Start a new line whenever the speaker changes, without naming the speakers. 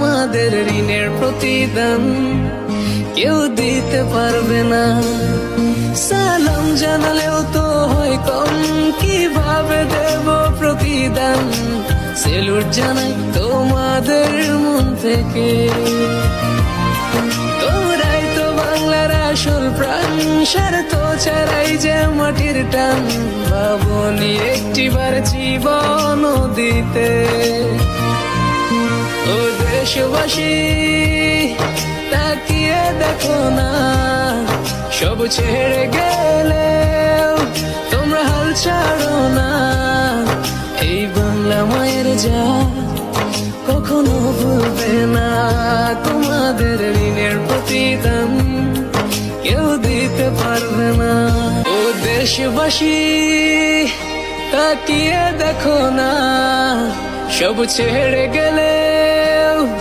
তোমাদের ঋণের প্রতিদান কেউ দিতে পারবে না। সালাম জানালেও তো হয় কম, কিভাবে দেব প্রতিদান? সেলুট জানাই তোমাদের মন থেকে। তোমরাই তো বাংলার আসল প্রাণ, স্বার্থ ছাড়াই যে মাটির টান। ভাবনি একটিবার জীবন দিতে। ও দেশবাসী, তাকিয়ে দেখো না, সব ছেড়ে গেলেও তোমরা হাল ছাড়ো না। এই বাংলা মায়ের যা কখনো ভুলবে না। তোমাদের ঋণের প্রতিদান কেউ দিতে পারবে না। ও দেশবাসী, তাকিয়ে দেখো না, সব ছেড়ে গেলে